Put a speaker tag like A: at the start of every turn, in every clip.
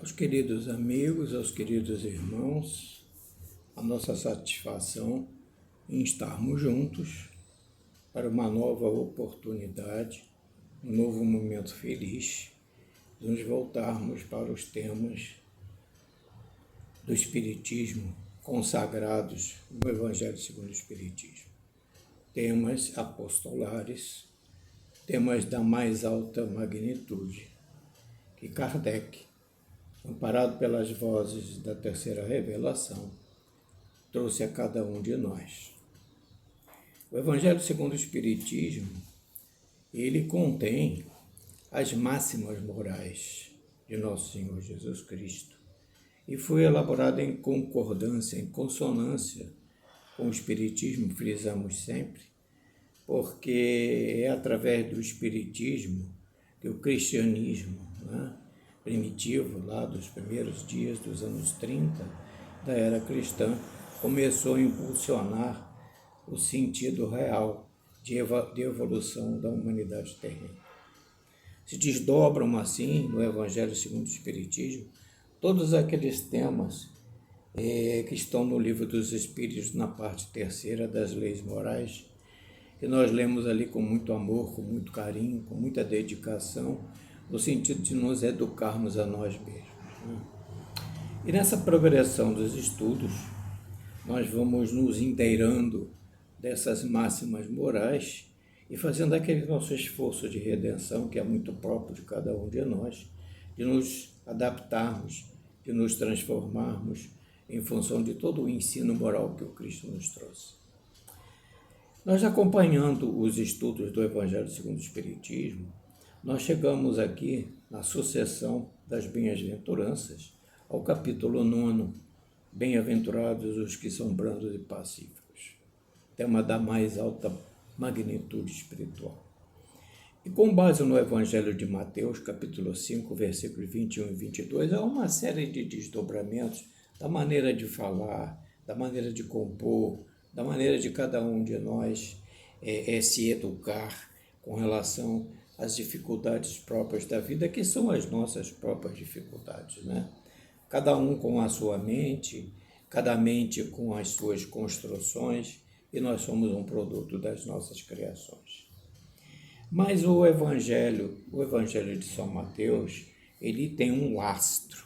A: Aos queridos amigos, aos queridos irmãos, a nossa satisfação em estarmos juntos para uma nova oportunidade, um novo momento feliz, de nos voltarmos para os temas do Espiritismo consagrados no Evangelho segundo o Espiritismo. Temas apostolares, temas da mais alta magnitude, que Kardec, amparado pelas vozes da terceira revelação, trouxe a cada um de nós. O Evangelho segundo o Espiritismo, ele contém as máximas morais de Nosso Senhor Jesus Cristo e foi elaborado em concordância, em consonância com o Espiritismo, frisamos sempre, porque é através do Espiritismo que o cristianismo, primitivo, lá dos primeiros dias dos anos 30 da era cristã, começou a impulsionar o sentido real de evolução da humanidade terrena. Se desdobram assim no Evangelho segundo o Espiritismo todos aqueles temas que estão no Livro dos Espíritos, na parte terceira das leis morais, que nós lemos ali com muito amor, com muito carinho, com muita dedicação, no sentido de nos educarmos a nós mesmos. E nessa progressão dos estudos, nós vamos nos inteirando dessas máximas morais e fazendo aquele nosso esforço de redenção, que é muito próprio de cada um de nós, de nos adaptarmos, de nos transformarmos em função de todo o ensino moral que o Cristo nos trouxe. Nós, acompanhando os estudos do Evangelho segundo o Espiritismo, nós chegamos aqui na sucessão das bem-aventuranças, ao capítulo 9, Bem-aventurados os que são brandos e pacíficos, tema da mais alta magnitude espiritual. E com base no Evangelho de Mateus, capítulo 5, versículos 21 e 22, há uma série de desdobramentos da maneira de falar, da maneira de compor, da maneira de cada um de nós se educar com relação às dificuldades próprias da vida, que são as nossas próprias dificuldades, Cada um com a sua mente, cada mente com as suas construções, e nós somos um produto das nossas criações. Mas o Evangelho de São Mateus, ele tem um lastro,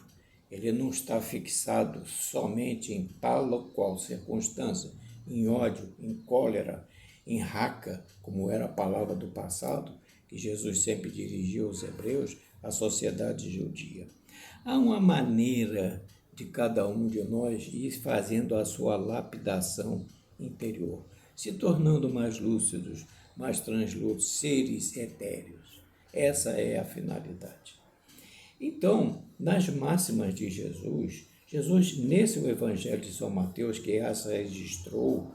A: ele não está fixado somente em tal ou qual circunstância, em ódio, em cólera, em raca, como era a palavra do passado, que Jesus sempre dirigia aos hebreus, à sociedade judia. Há uma maneira de cada um de nós ir fazendo a sua lapidação interior, se tornando mais lúcidos, mais translúcidos, seres etéreos. Essa é a finalidade. Então, nas máximas de Jesus, nesse Evangelho de São Mateus, que essa registrou,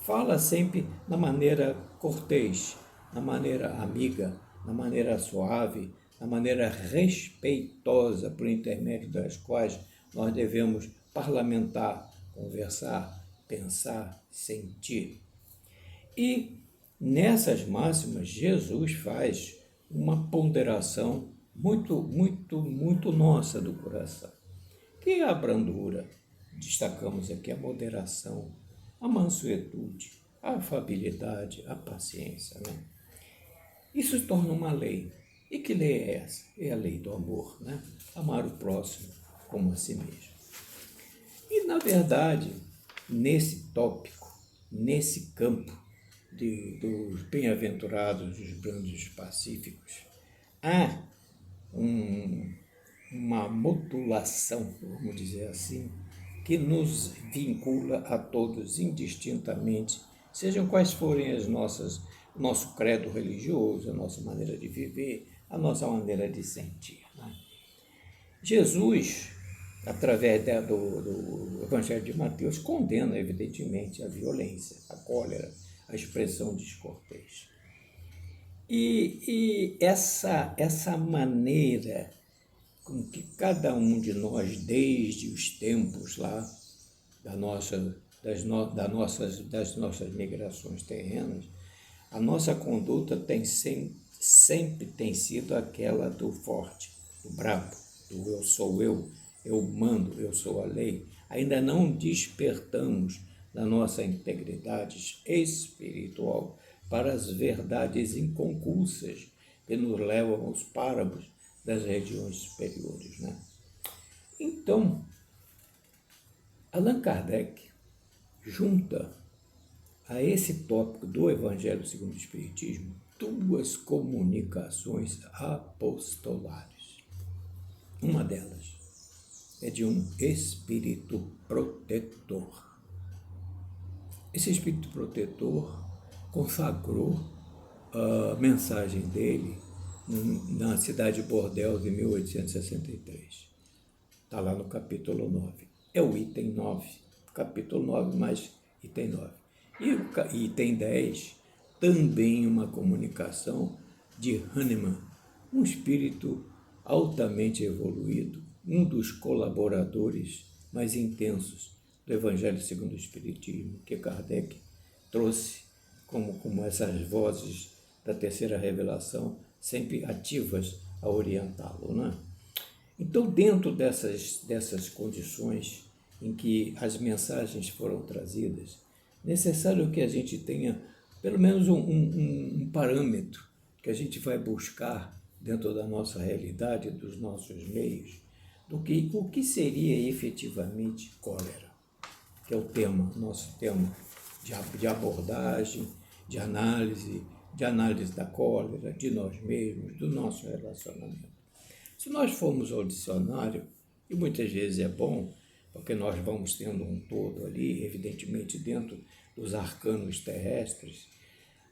A: fala sempre na maneira cortês, na maneira amiga, na maneira suave, na maneira respeitosa, por intermédio das quais nós devemos parlamentar, conversar, pensar, sentir. E nessas máximas, Jesus faz uma ponderação muito nossa do coração, que é a brandura, destacamos aqui a moderação, a mansuetude, a afabilidade, a paciência. Isso se torna uma lei. E que lei é essa? É a lei do amor, Amar o próximo como a si mesmo. E, na verdade, nesse tópico, nesse campo dos bem-aventurados, dos brandos pacíficos, há uma modulação, vamos dizer assim, que nos vincula a todos indistintamente, sejam quais forem o nosso credo religioso, a nossa maneira de viver, a nossa maneira de sentir. Jesus, através do Evangelho de Mateus, condena, evidentemente, a violência, a cólera, a expressão descortês. E essa maneira com que cada um de nós, desde os tempos lá das nossas migrações terrenas, a nossa conduta sempre tem sido aquela do forte, do brabo, do eu mando, eu sou a lei, ainda não despertamos da nossa integridade espiritual para as verdades inconcussas que nos levam aos páramos das regiões superiores, né? Então, Allan Kardec junta a esse tópico do Evangelho segundo o Espiritismo duas comunicações apostolares. Uma delas é de um espírito protetor. Esse espírito protetor consagrou a mensagem dele na cidade de Bordeaux, em 1863. Está lá no capítulo 9. É o item 9. Capítulo 9 mais item 9. E o item 10, também uma comunicação de Hahnemann, um espírito altamente evoluído, um dos colaboradores mais intensos do Evangelho segundo o Espiritismo, que Kardec trouxe como essas vozes da terceira revelação, sempre ativas a orientá-lo, né? Então, dentro dessas condições em que as mensagens foram trazidas, necessário que a gente tenha pelo menos um parâmetro que a gente vai buscar dentro da nossa realidade, dos nossos meios, o que seria efetivamente cólera, que é o tema, nosso tema de abordagem, de análise da cólera, de nós mesmos, do nosso relacionamento. Se nós formos ao dicionário, e muitas vezes é bom, porque nós vamos tendo um todo ali, evidentemente dentro dos arcanos terrestres,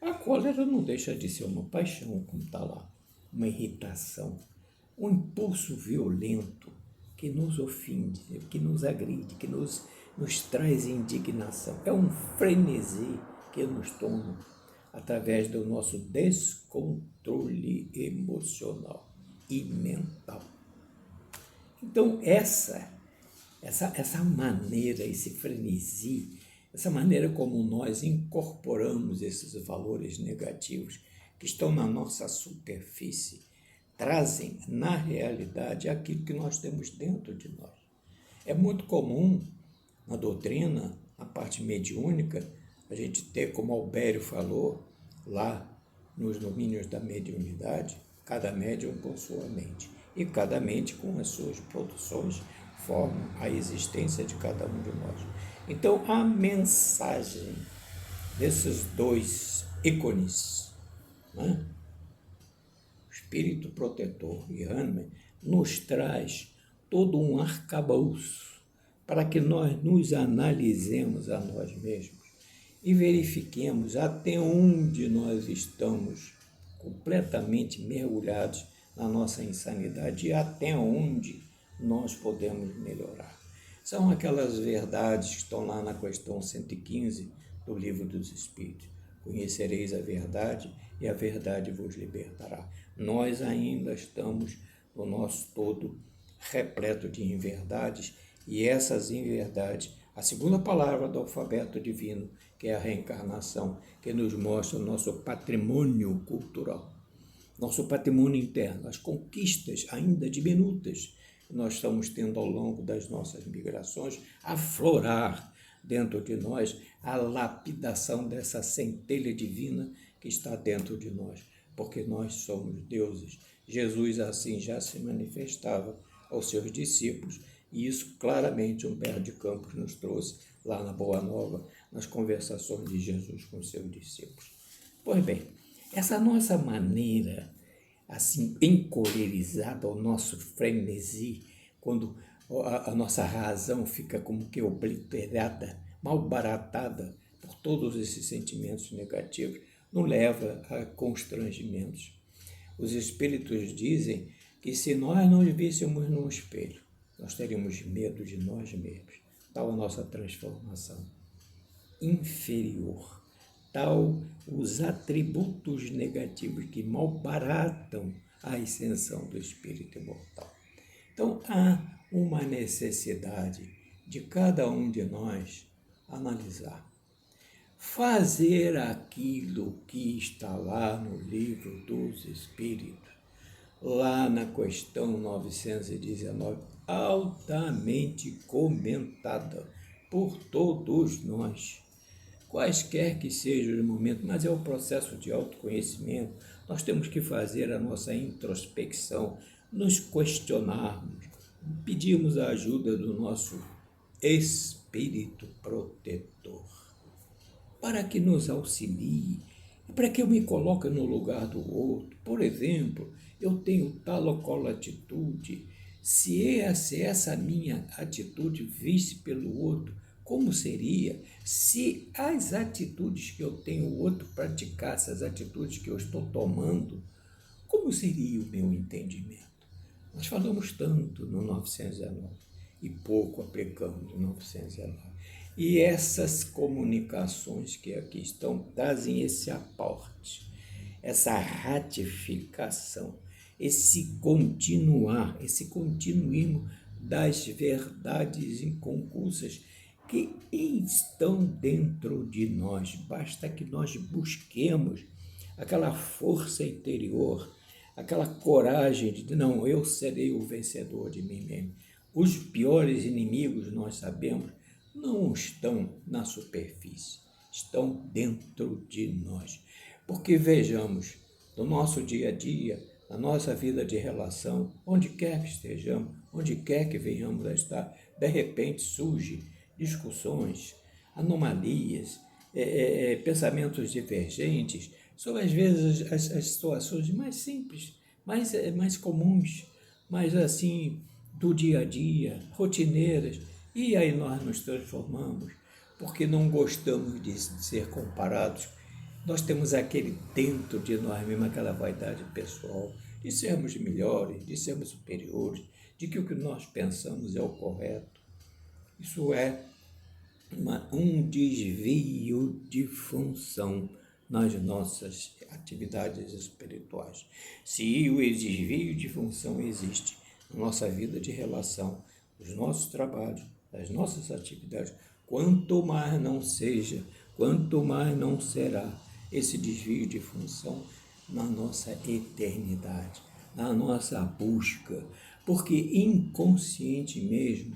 A: a cólera não deixa de ser uma paixão, como está lá, uma irritação, um impulso violento que nos ofende, que nos agride, que nos traz indignação. É um frenesi que nos toma através do nosso descontrole emocional e mental. Então, essa maneira, esse frenesi, essa maneira como nós incorporamos esses valores negativos que estão na nossa superfície, trazem, na realidade, aquilo que nós temos dentro de nós. É muito comum, na doutrina, na parte mediúnica, a gente ter, como Albério falou, lá nos domínios da mediunidade, cada médium com sua mente, e cada mente com as suas produções formam a existência de cada um de nós. Então, a mensagem desses dois ícones, né? O espírito protetor e Hahnemann, nos traz todo um arcabouço para que nós nos analisemos a nós mesmos e verifiquemos até onde nós estamos completamente mergulhados na nossa insanidade e até onde nós podemos melhorar. São aquelas verdades que estão lá na questão 115 do Livro dos Espíritos. Conhecereis a verdade e a verdade vos libertará. Nós ainda estamos no nosso todo repleto de inverdades, e essas inverdades, a segunda palavra do alfabeto divino, que é a reencarnação, que nos mostra o nosso patrimônio cultural, nosso patrimônio interno, as conquistas ainda diminutas que nós estamos tendo ao longo das nossas migrações, aflorar dentro de nós a lapidação dessa centelha divina que está dentro de nós, porque nós somos deuses. Jesus assim já se manifestava aos seus discípulos, e isso claramente Humberto de Campos nos trouxe lá na Boa Nova, nas conversações de Jesus com seus discípulos. Pois bem, essa nossa maneira, assim, encolerizada, o nosso frenesi, quando a nossa razão fica como que obliterada, malbaratada por todos esses sentimentos negativos, nos leva a constrangimentos. Os espíritos dizem que se nós nos víssemos no espelho, nós teríamos medo de nós mesmos. Tal a nossa transformação inferior, tal os atributos negativos que malbaratam a ascensão do espírito imortal. Então, há uma necessidade de cada um de nós analisar, fazer aquilo que está lá no Livro dos Espíritos, lá na questão 919, altamente comentada por todos nós. Quaisquer que sejam os momentos, mas é o processo de autoconhecimento. Nós temos que fazer a nossa introspecção, nos questionarmos, pedirmos a ajuda do nosso Espírito protetor, para que nos auxilie, para que eu me coloque no lugar do outro. Por exemplo, eu tenho tal ou qual atitude, se essa minha atitude visse pelo outro, como seria? Se as atitudes que eu tenho, o outro praticasse as atitudes que eu estou tomando, como seria o meu entendimento? Nós falamos tanto no 919 e pouco aplicamos no 919. E essas comunicações que aqui estão trazem esse aporte, essa ratificação, esse continuar, esse continuismo das verdades inconclusas que estão dentro de nós. Basta que nós busquemos aquela força interior, aquela coragem de não, eu serei o vencedor de mim mesmo. Os piores inimigos, nós sabemos, não estão na superfície, estão dentro de nós. Porque vejamos, no nosso dia a dia, na nossa vida de relação, onde quer que estejamos, onde quer que venhamos a estar, de repente surgem discussões, anomalias, pensamentos divergentes, sobre às vezes as situações mais simples, mais comuns, mais assim, do dia a dia, rotineiras, e aí nós nos transformamos, porque não gostamos de ser comparados. Nós temos aquele dentro de nós mesmo, aquela vaidade pessoal, de sermos melhores, de sermos superiores, de que o que nós pensamos é o correto. Isso é um desvio de função nas nossas atividades espirituais. Se o desvio de função existe na nossa vida de relação, nos nossos trabalhos, nas nossas atividades, quanto mais não seja, quanto mais não será esse desvio de função na nossa eternidade, na nossa busca, porque inconscientemente,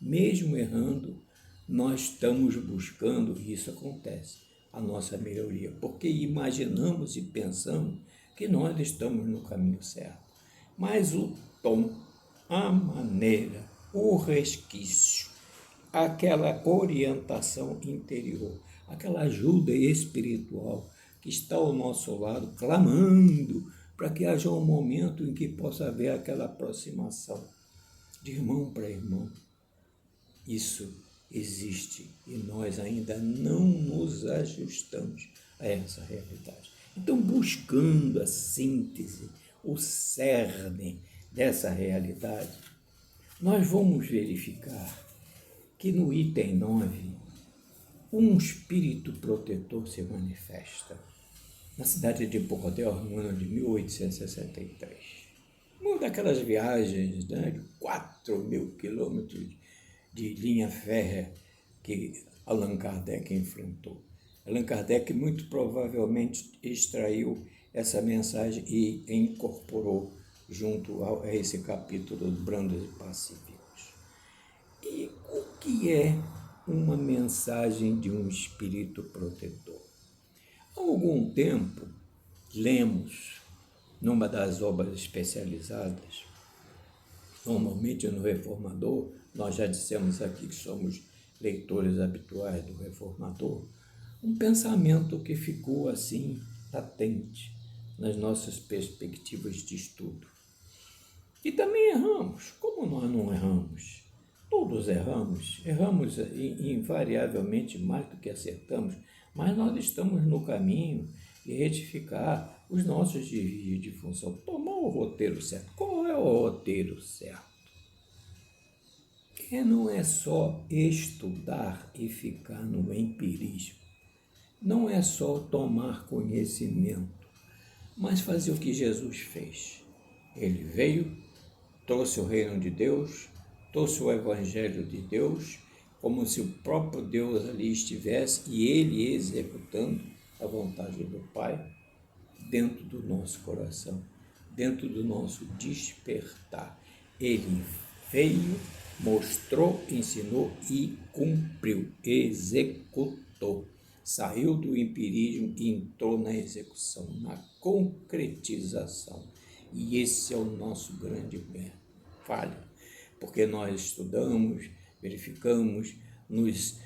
A: mesmo errando, nós estamos buscando, e isso acontece, a nossa melhoria, porque imaginamos e pensamos que nós estamos no caminho certo. Mas o tom, a maneira, o resquício, aquela orientação interior, aquela ajuda espiritual que está ao nosso lado, clamando para que haja um momento em que possa haver aquela aproximação de irmão para irmão. Isso existe e nós ainda não nos ajustamos a essa realidade. Então, buscando a síntese, o cerne dessa realidade, nós vamos verificar que no item 9, um espírito protetor se manifesta na cidade de Bordel, no ano de 1863. Uma daquelas viagens, né, de 4.000 quilômetros de linha férrea que Allan Kardec enfrentou. Allan Kardec muito provavelmente extraiu essa mensagem e incorporou junto a esse capítulo dos Brandos e Pacíficos. E o que é uma mensagem de um espírito protetor? Há algum tempo, lemos, numa das obras especializadas, normalmente no Reformador, nós já dissemos aqui que somos leitores habituais do Reformador, um pensamento que ficou assim latente nas nossas perspectivas de estudo. E também erramos. Como nós não erramos? Todos erramos invariavelmente mais do que acertamos, mas nós estamos no caminho de retificar os nossos desvios de função, tomar o roteiro certo. Qual é o roteiro certo? Que não é só estudar e ficar no empirismo, não é só tomar conhecimento, mas fazer o que Jesus fez. Ele veio, trouxe o reino de Deus, trouxe o evangelho de Deus, como se o próprio Deus ali estivesse e ele executando a vontade do Pai dentro do nosso coração, dentro do nosso despertar. Ele veio, mostrou, ensinou e cumpriu, executou. Saiu do empirismo e entrou na execução, na concretização. E esse é o nosso grande falha, porque nós estudamos, verificamos, nos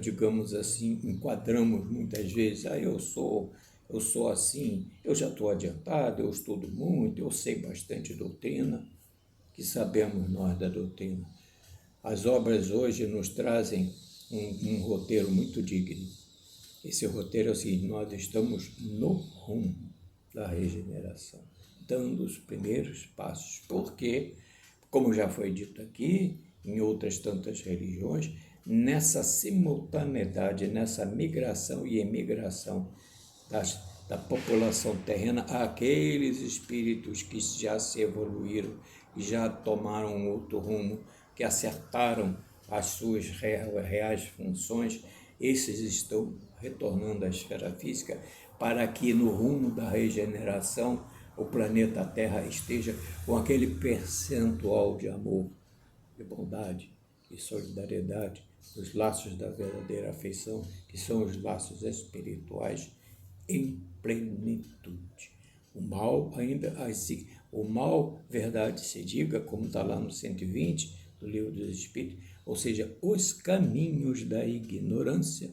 A: digamos assim, enquadramos muitas vezes, eu sou assim, eu já estou adiantado, eu estudo muito, eu sei bastante doutrina. Que sabemos nós da doutrina? As obras hoje nos trazem um roteiro muito digno. Esse roteiro é o seguinte: nós estamos no rumo da regeneração, dando os primeiros passos, porque, como já foi dito aqui, em outras tantas religiões, nessa simultaneidade, nessa migração e emigração da população terrena, aqueles espíritos que já se evoluíram, já tomaram um outro rumo, que acertaram as suas reais funções, esses estão retornando à esfera física para que no rumo da regeneração o planeta Terra esteja com aquele percentual de amor, de bondade e solidariedade, os laços da verdadeira afeição, que são os laços espirituais, em plenitude. O mal, verdade se diga, como está lá no 120 do Livro dos Espíritos, ou seja, os caminhos da ignorância,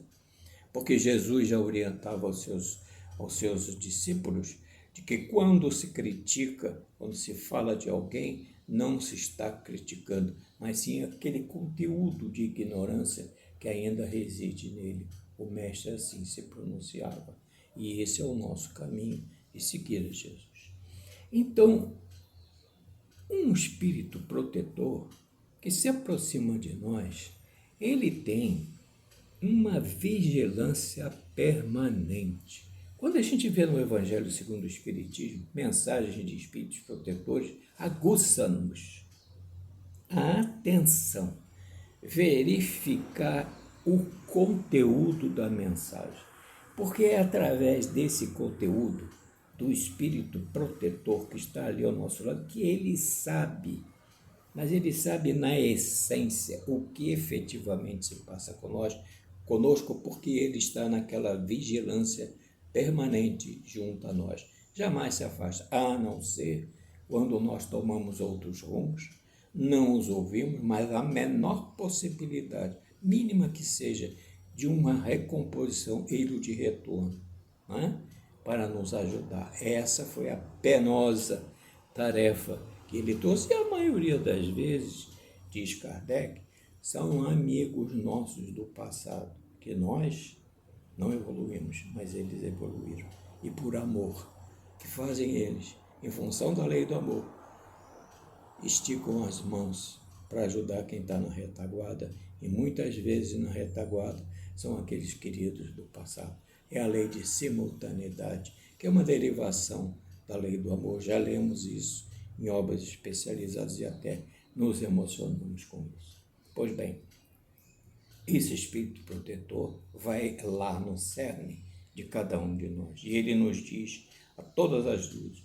A: porque Jesus já orientava aos seus discípulos de que quando se critica, quando se fala de alguém, não se está criticando, mas sim aquele conteúdo de ignorância que ainda reside nele. O mestre assim se pronunciava. E esse é o nosso caminho de seguir a Jesus. Então, um espírito protetor que se aproxima de nós, ele tem uma vigilância permanente. Quando a gente vê no Evangelho segundo o Espiritismo, mensagens de espíritos protetores, aguça-nos a atenção, verificar o conteúdo da mensagem, porque é através desse conteúdo, do espírito protetor que está ali ao nosso lado, que ele sabe, mas ele sabe na essência o que efetivamente se passa conosco, porque ele está naquela vigilância permanente junto a nós. Jamais se afasta, a não ser quando nós tomamos outros rumos, não os ouvimos, mas a menor possibilidade, mínima que seja, de uma recomposição, ele de retorno, não é? Para nos ajudar. Essa foi a penosa tarefa que ele trouxe, e a maioria das vezes, diz Kardec, são amigos nossos do passado, que nós não evoluímos, mas eles evoluíram. E por amor, que fazem eles, em função da lei do amor, esticam as mãos para ajudar quem está na retaguarda, e muitas vezes na retaguarda são aqueles queridos do passado. É a lei de simultaneidade, que é uma derivação da lei do amor. Já lemos isso em obras especializadas e até nos emocionamos com isso. Pois bem, esse espírito protetor vai lá no cerne de cada um de nós. E ele nos diz, a todas as luzes,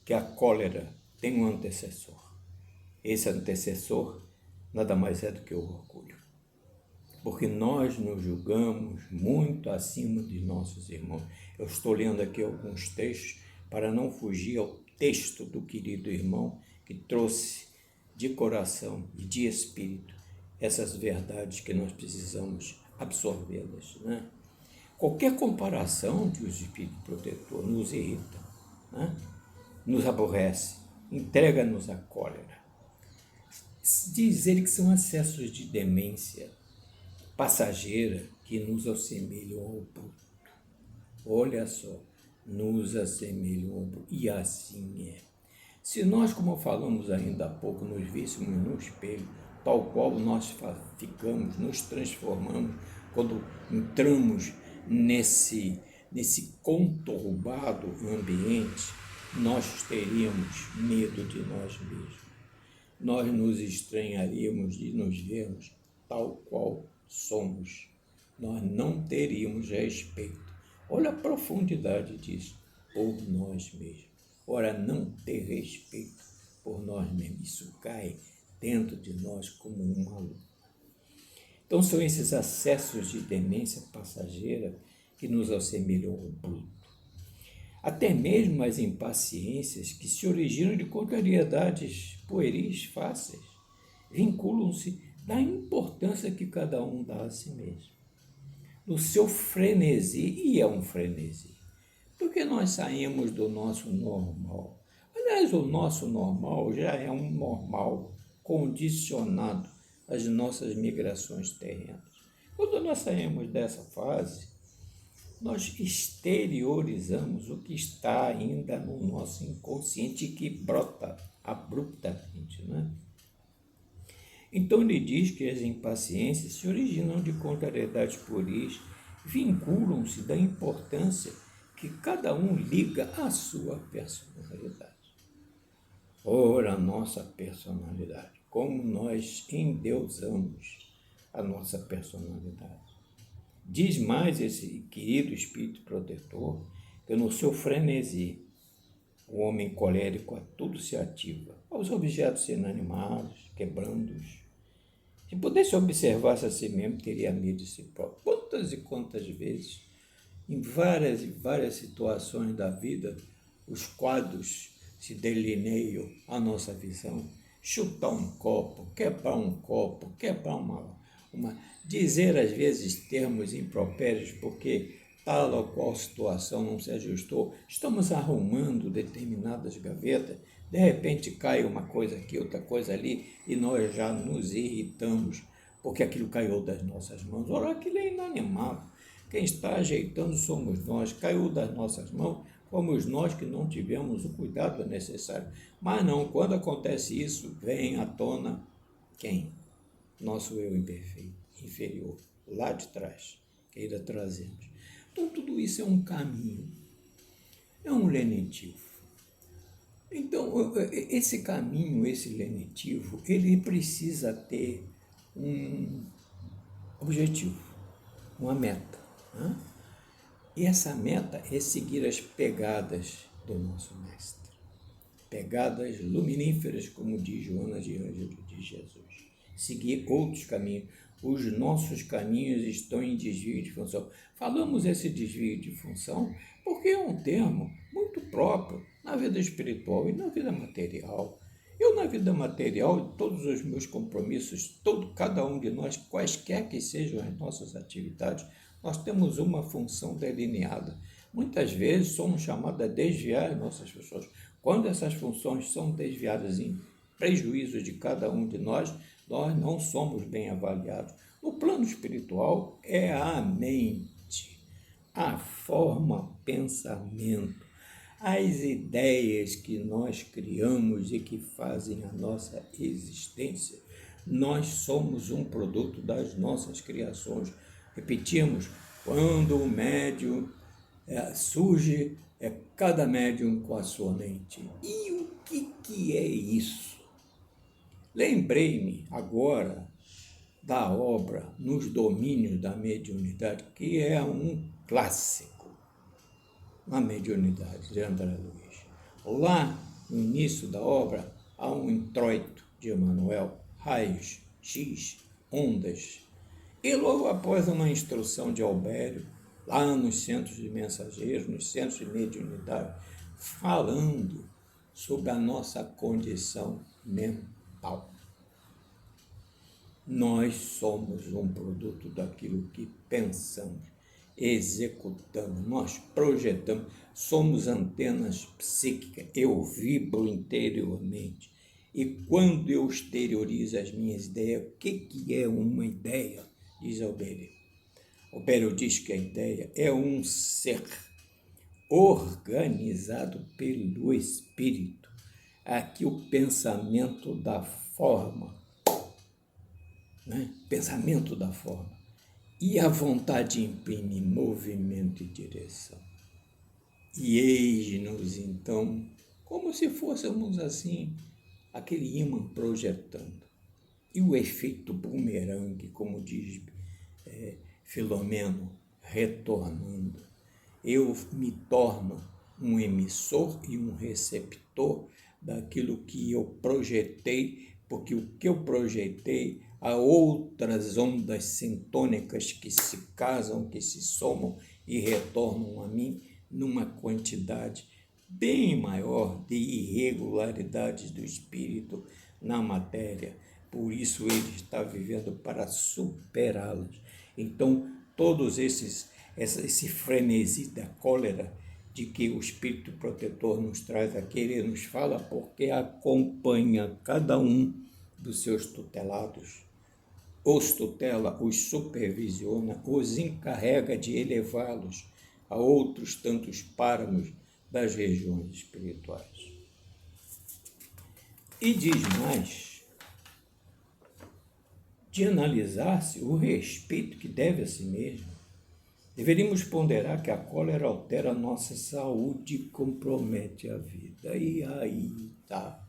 A: que a cólera tem um antecessor. Esse antecessor nada mais é do que o orgulho. Porque nós nos julgamos muito acima de nossos irmãos. Eu estou lendo aqui alguns textos para não fugir ao texto do querido irmão que trouxe de coração e de espírito essas verdades que nós precisamos absorvê-las, né? Qualquer comparação de os espíritos protetores nos irrita, né? Nos aborrece, entrega-nos a cólera. Diz ele que são acessos de demência passageira que nos assemelham ao bruto. Olha só, nos assemelham ao bruto. E assim é. Se nós, como falamos ainda há pouco, nos víssemos no espelho, tal qual nós ficamos, nos transformamos, quando entramos nesse conturbado ambiente, nós teríamos medo de nós mesmos. Nós nos estranharíamos de nos vermos tal qual somos. Nós não teríamos respeito. Olha a profundidade disso, por nós mesmos. ora não ter respeito por nós mesmos. Isso cai dentro de nós como uma luta. Então são esses acessos de demência passageira que nos assemelham ao bruto. Até mesmo as impaciências que se originam de contrariedades pueris fáceis vinculam-se da importância que cada um dá a si mesmo. No seu frenesi, e é um frenesi, porque nós saímos do nosso normal. Aliás, o nosso normal já é um normal condicionado às nossas migrações terrenas. Quando nós saímos dessa fase, nós exteriorizamos o que está ainda no nosso inconsciente e que brota abruptamente, né? Então ele diz que as impaciências se originam de contrariedades pueris, vinculam-se da importância que cada um liga à sua personalidade. Ora, a nossa personalidade, como nós endeusamos a nossa personalidade. Diz mais esse querido espírito protetor que no seu frenesi, o homem colérico a tudo se ativa, aos objetos inanimados, quebrando-os. Se pudesse observar-se a si mesmo, teria medo de si próprio. Quantas e quantas vezes, em várias e várias situações da vida, os quadros se delineiam à nossa visão. Chutar um copo, quebrar dizer às vezes termos impropérios porque tal ou qual situação não se ajustou, estamos arrumando determinadas gavetas, de repente cai uma coisa aqui, outra coisa ali, e nós já nos irritamos, porque aquilo caiu das nossas mãos. Ora, aquilo é inanimado. Quem está ajeitando somos nós, caiu das nossas mãos, fomos nós que não tivemos o cuidado necessário. Mas não, quando acontece isso, vem à tona quem? Nosso eu imperfeito, inferior, lá de trás, que ainda trazemos. Então, tudo isso é um caminho, é um lenitivo. Então, esse caminho, esse lenitivo, ele precisa ter um objetivo, uma meta, né? E essa meta é seguir as pegadas do nosso Mestre. Pegadas luminíferas, como diz Joana de Ângelo de Jesus. Seguir outros caminhos. Os nossos caminhos estão em desvio de função. Falamos esse desvio de função porque é um termo muito próprio na vida espiritual e na vida material. Eu, na vida material, todos os meus compromissos, cada um de nós, quaisquer que sejam as nossas atividades, nós temos uma função delineada. Muitas vezes somos chamados a desviar as nossas funções. Quando essas funções são desviadas em prejuízo de cada um de nós não somos bem avaliados. No plano espiritual, é a mente, a forma, pensamento, as ideias que nós criamos e que fazem a nossa existência. Nós somos um produto das nossas criações. Repetimos, quando o médium surge, é cada médium com a sua mente. E o que é isso? Lembrei-me agora da obra Nos Domínios da Mediunidade, que é um clássico na mediunidade de André Luiz. Lá, no início da obra, há um introito de Emmanuel, raios, X, ondas. E logo após uma instrução de Albério, lá nos centros de mensageiros, nos centros de mediunidade, falando sobre a nossa condição mental. Nós somos um produto daquilo que pensamos, executamos, nós projetamos, somos antenas psíquicas, eu vibro interiormente. E quando eu exteriorizo as minhas ideias, o que é uma ideia? Diz Albério. Albério diz que a ideia é um ser organizado pelo espírito. Aqui o pensamento da forma, né? Pensamento da forma. E a vontade imprime movimento e direção. E eis-nos, então, como se fôssemos assim, aquele ímã projetando. E o efeito bumerangue, como diz Filomeno, retornando. Eu me torno um emissor e um receptor daquilo que eu projetei, porque o que eu projetei, há outras ondas sintônicas que se casam, que se somam e retornam a mim numa quantidade bem maior de irregularidades do espírito na matéria. Por isso ele está vivendo para superá-las. Então, esse frenesi da cólera de que o Espírito Protetor nos traz aqui, ele nos fala porque acompanha cada um dos seus tutelados, os tutela, os supervisiona, os encarrega de elevá-los a outros tantos páramos das regiões espirituais. E diz mais, de analisar-se o respeito que deve a si mesmo, deveríamos ponderar que a cólera altera a nossa saúde e compromete a vida. E aí tá.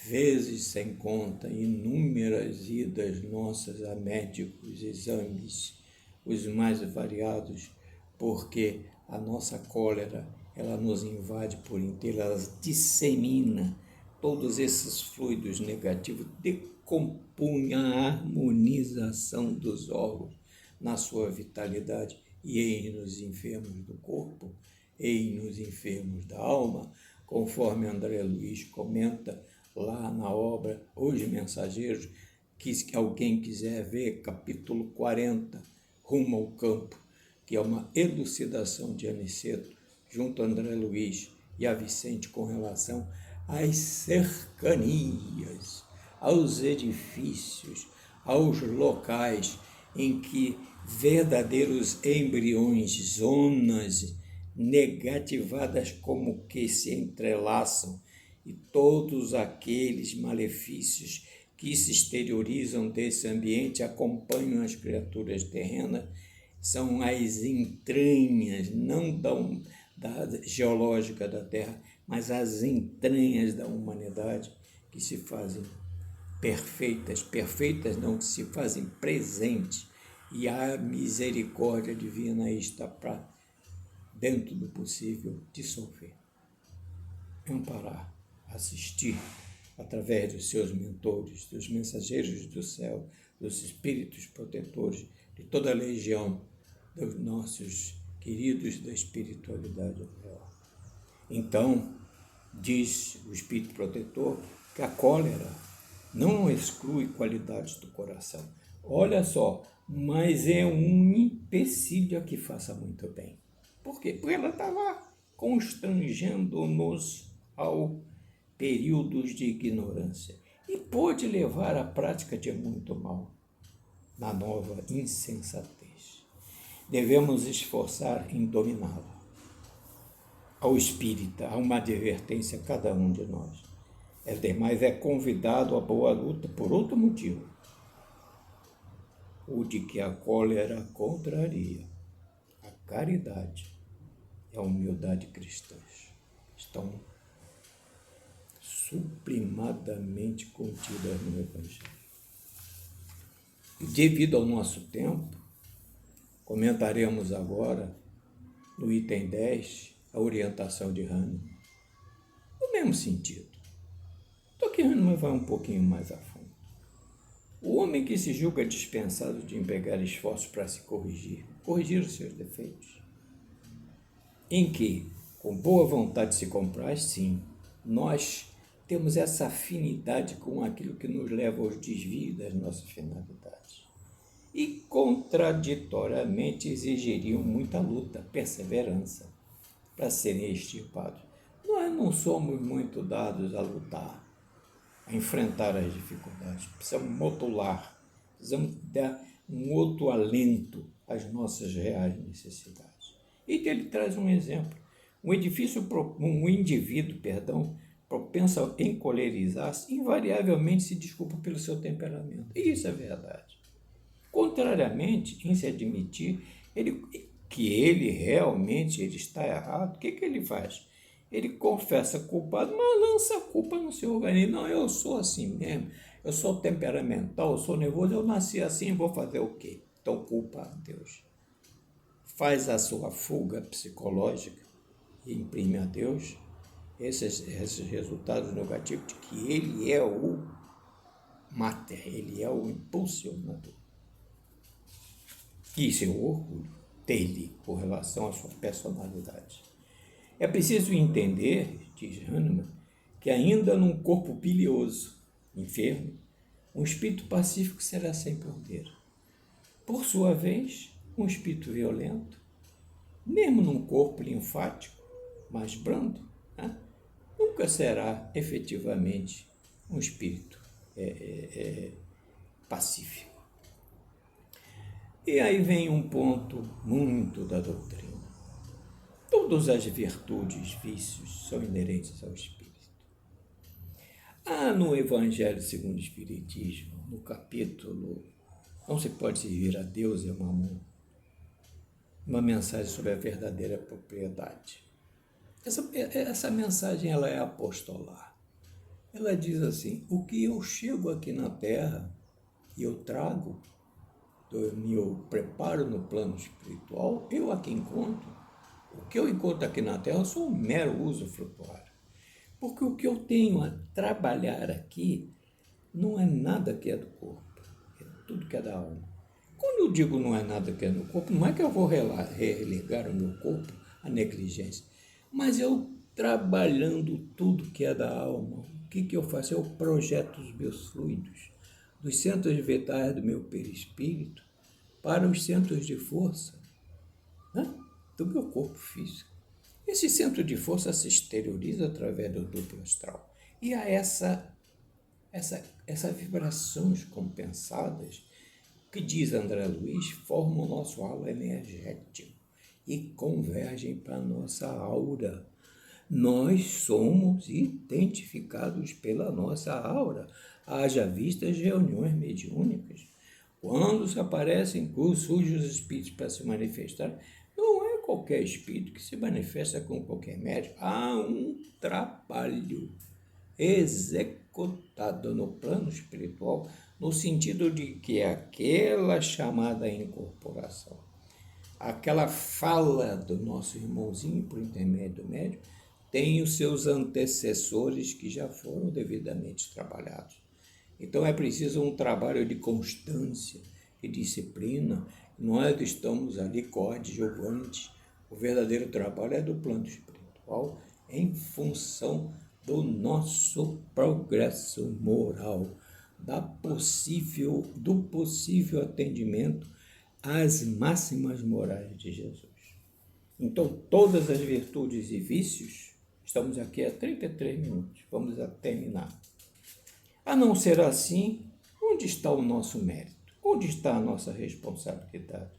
A: Vezes sem conta, inúmeras idas nossas a médicos, exames, os mais variados, porque a nossa cólera, ela nos invade por inteiro, ela dissemina todos esses fluidos negativos, decompunha a harmonização dos órgãos na sua vitalidade, e eis nos enfermos do corpo, eis nos enfermos da alma, conforme André Luiz comenta lá na obra Os Mensageiros, que alguém quiser ver, capítulo 40, Rumo ao Campo, que é uma elucidação de Aniceto, junto a André Luiz e a Vicente, com relação às cercanias, aos edifícios, aos locais em que verdadeiros embriões, zonas negativadas como que se entrelaçam, e todos aqueles malefícios que se exteriorizam desse ambiente acompanham as criaturas terrenas, são as entranhas, não da geológica da Terra, mas as entranhas da humanidade que se fazem perfeitas não, que se fazem presentes, e a misericórdia divina está para, dentro do possível, dissolver, amparar, assistir, através dos seus mentores, dos mensageiros do céu, dos espíritos protetores, de toda a legião dos nossos queridos da espiritualidade atual. Então, diz o Espírito Protetor que a cólera não exclui qualidades do coração. Olha só, mas é um empecilho a que faça muito bem. Por quê? Porque ela está lá constrangendo-nos ao períodos de ignorância e pode levar à prática de muito mal, na nova insensatez. Devemos esforçar em dominá-la. Ao espírita, há uma advertência a cada um de nós. Mas é convidado à boa luta por outro motivo, o de que a cólera contraria a caridade e a humildade cristãs. Estão sublimadamente contidas no Evangelho. E devido ao nosso tempo, comentaremos agora, no item 10, a orientação de Hahnemann, no mesmo sentido. Só que Hahnemann vai um pouquinho mais a fundo. O homem que se julga dispensado de empregar esforços para se corrigir os seus defeitos, em que, com boa vontade se compraz, sim, nós temos essa afinidade com aquilo que nos leva aos desvios das nossas finalidades. E, contraditoriamente, exigiriam muita luta, perseverança, para serem extirpados. Nós não somos muito dados a lutar, a enfrentar as dificuldades. Precisamos modular, precisamos dar um outro alento às nossas reais necessidades. E ele traz um exemplo. Um indivíduo, propenso a encolerizar-se, invariavelmente se desculpa pelo seu temperamento. E isso é verdade. Contrariamente, em se admitir que ele realmente está errado, o que ele faz? Ele confessa culpado, mas lança a culpa no seu organismo. Não, eu sou assim mesmo, eu sou temperamental, eu sou nervoso, eu nasci assim, vou fazer o quê? Então culpa a Deus. Faz a sua fuga psicológica imprime a Deus esses resultados negativos de que ele é o mater, ele é o impulsionador. Isso é o orgulho dele com relação à sua personalidade. É preciso entender, diz Hahnemann, que ainda num corpo bilioso, enfermo, um espírito pacífico será sempre ordeiro. Por sua vez, um espírito violento, mesmo num corpo linfático mais brando, nunca será efetivamente um espírito pacífico. E aí vem um ponto muito da doutrina. Todas as virtudes, vícios, são inerentes ao espírito. No Evangelho segundo o Espiritismo, no capítulo Não se pode servir a Deus e a Mamon, uma mensagem sobre a verdadeira propriedade. Essa mensagem ela é apostolar. Ela diz assim: o que eu chego aqui na Terra e eu trago, eu preparo no plano espiritual, eu aqui encontro. O que eu encontro aqui na Terra só um mero usufrutuário. Porque o que eu tenho a trabalhar aqui não é nada que é do corpo, é tudo que é da alma. Quando eu digo não é nada que é do corpo, não é que eu vou religar o meu corpo à negligência, mas eu trabalhando tudo que é da alma. O que eu faço? Eu projeto os meus fluidos, dos centros vitais do meu perispírito, para os centros de força, do meu corpo físico. Esse centro de força se exterioriza através do duplo astral. E há essas vibrações compensadas que, diz André Luiz, formam o nosso halo energético e convergem para a nossa aura. Nós somos identificados pela nossa aura, haja vista as reuniões mediúnicas. Quando se aparecem, surgem os espíritos para se manifestar, não é qualquer espírito que se manifesta com qualquer médium. Há um trabalho executado no plano espiritual, no sentido de que aquela chamada incorporação, aquela fala do nosso irmãozinho por intermédio do médium, tem os seus antecessores que já foram devidamente trabalhados. Então é preciso um trabalho de constância, de disciplina. Nós estamos ali coadjuvantes. O verdadeiro trabalho é do plano espiritual em função do nosso progresso moral, do possível atendimento às máximas morais de Jesus. Então, todas as virtudes e vícios, estamos aqui há 33 minutos, vamos terminar. A não ser assim, onde está o nosso mérito? Onde está a nossa responsabilidade?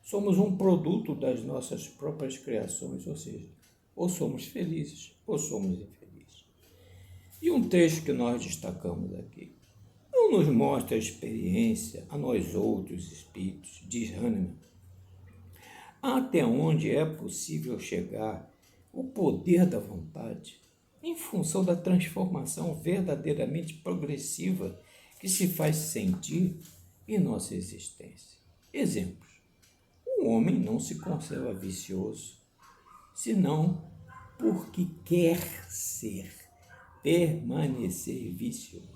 A: Somos um produto das nossas próprias criações, ou seja, ou somos felizes ou somos infelizes. E um trecho que nós destacamos aqui não nos mostra a experiência a nós outros espíritos, diz Hahnemann, até onde é possível chegar o poder da vontade em função da transformação verdadeiramente progressiva que se faz sentir em nossa existência. Exemplos. O homem não se conserva vicioso, senão porque quer permanecer vicioso.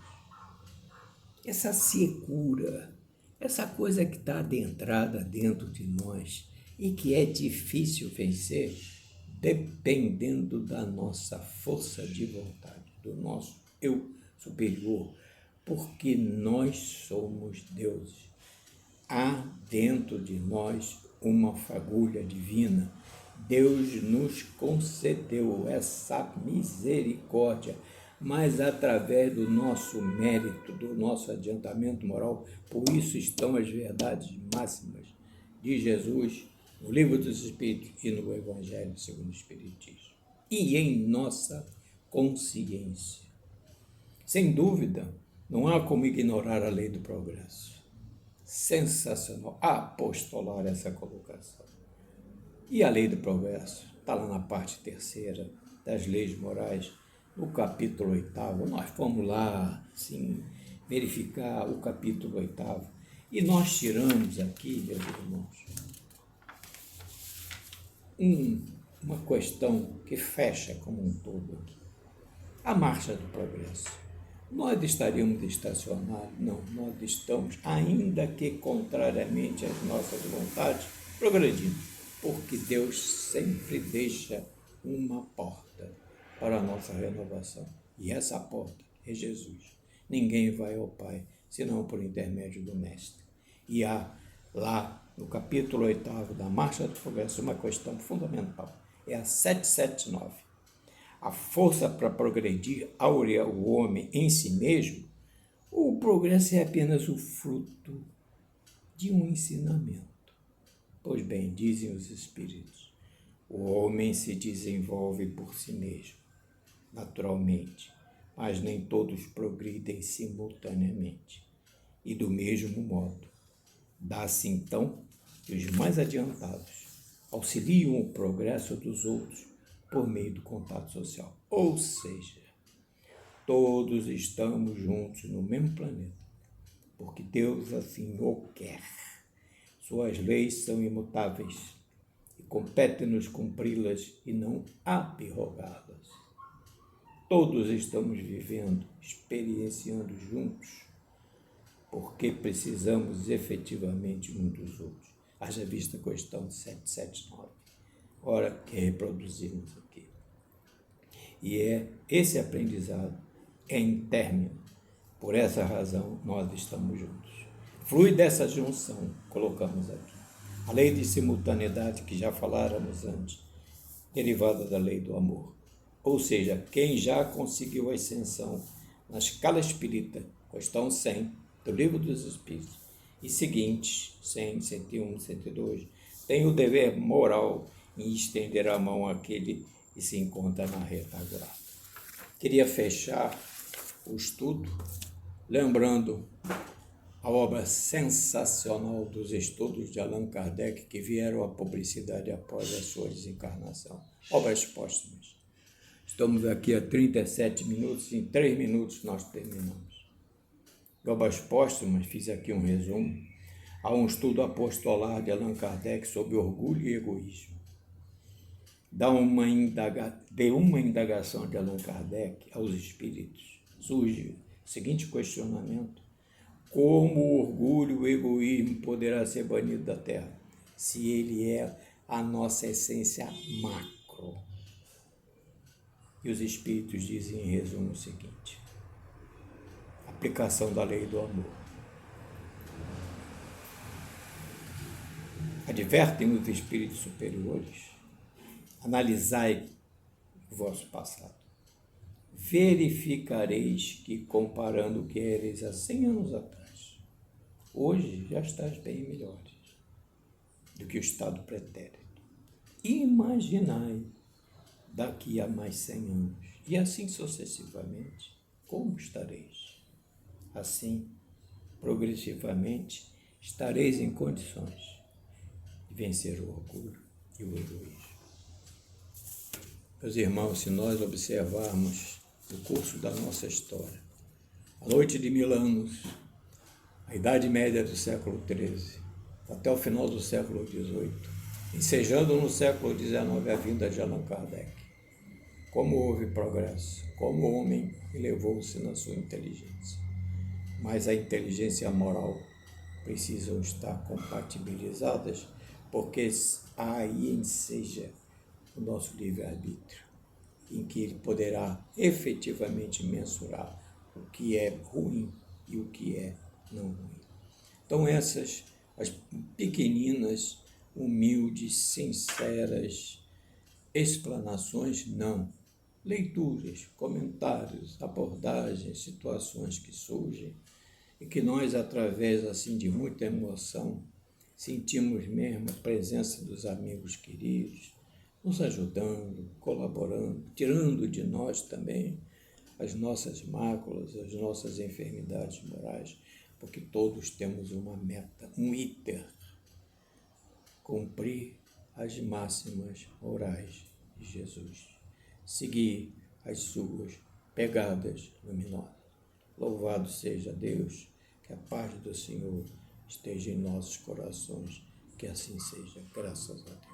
A: Essa secura, essa coisa que está adentrada dentro de nós e que é difícil vencer, dependendo da nossa força de vontade, do nosso eu superior, porque nós somos deuses. Há dentro de nós uma fagulha divina. Deus nos concedeu essa misericórdia, mas através do nosso mérito, do nosso adiantamento moral. Por isso estão as verdades máximas de Jesus no Livro dos Espíritos e no Evangelho segundo o Espiritismo, e em nossa consciência. Sem dúvida, não há como ignorar a lei do progresso. Sensacional, apostolar essa colocação. E a lei do progresso está lá na parte 3ª das leis morais, no capítulo 8º. Nós fomos lá, sim, verificar o capítulo 8º, e nós tiramos aqui, meus irmãos, uma questão que fecha como um todo aqui. A marcha do progresso. Nós estaríamos estacionados? Não, nós estamos, ainda que contrariamente às nossas vontades, progredindo, porque Deus sempre deixa uma porta para a nossa renovação. E essa porta é Jesus. Ninguém vai ao Pai, senão por intermédio do Mestre. E há lá, no capítulo 8º da Marcha do Progresso, uma questão fundamental. É a 779. A força para progredir áurea o homem em si mesmo, ou o progresso é apenas o fruto de um ensinamento? Pois bem, dizem os Espíritos, o homem se desenvolve por si mesmo, naturalmente, mas nem todos progridem simultaneamente. E do mesmo modo, dá-se então que os mais adiantados auxiliam o progresso dos outros por meio do contato social. Ou seja, todos estamos juntos no mesmo planeta, porque Deus assim o quer. Suas leis são imutáveis e compete-nos cumpri-las e não abrogá-las. Todos estamos vivendo, experienciando juntos, porque precisamos efetivamente um dos outros. Haja vista a questão 779. Ora, que reproduzimos aqui. E esse aprendizado é interno. Por essa razão, nós estamos juntos. Flui dessa junção, colocamos aqui. A lei de simultaneidade, que já faláramos antes, derivada da lei do amor. Ou seja, quem já conseguiu a ascensão na escala espírita, questão 100, do Livro dos Espíritos, e seguintes, 100, 101, 102, tem o dever moral em estender a mão àquele que se encontra na retaguarda. Queria fechar o estudo lembrando a obra sensacional dos estudos de Allan Kardec, que vieram à publicidade após a sua desencarnação. Obras póstumas. Estamos aqui a 37 minutos, em 3 minutos nós terminamos. Obras póstumas, fiz aqui um resumo. Há um estudo apostolar de Allan Kardec sobre orgulho e egoísmo. De uma indagação de Allan Kardec aos espíritos, surge o seguinte questionamento: como o orgulho e o egoísmo poderá ser banido da Terra, se ele é a nossa essência macro? E os espíritos dizem em resumo o seguinte: aplicação da lei do amor. Advertem os espíritos superiores: analisai o vosso passado. Verificareis que, comparando o que eres há 100 anos atrás, hoje já estás bem melhores do que o estado pretérito. Imaginai daqui a mais 100 anos, e assim sucessivamente, como estareis? Assim, progressivamente, estareis em condições de vencer o orgulho e o egoísmo. Meus irmãos, se nós observarmos o curso da nossa história, a noite de 1000 anos, a Idade Média do século XIII, até o final do século XVIII, ensejando no século XIX a vinda de Allan Kardec, como houve progresso, como o homem elevou-se na sua inteligência. Mas a inteligência moral precisam estar compatibilizadas, porque aí enseja o nosso livre-arbítrio, em que ele poderá efetivamente mensurar o que é ruim e o que é não ruim. Então essas, as pequeninas, humildes, sinceras explanações, não. Leituras, comentários, abordagens, situações que surgem e que nós, através assim de muita emoção, sentimos mesmo a presença dos amigos queridos, nos ajudando, colaborando, tirando de nós também as nossas máculas, as nossas enfermidades morais, porque todos temos uma meta, um iter: cumprir as máximas morais de Jesus, seguir as suas pegadas luminosas. Louvado seja Deus, que a paz do Senhor esteja em nossos corações, que assim seja, graças a Deus.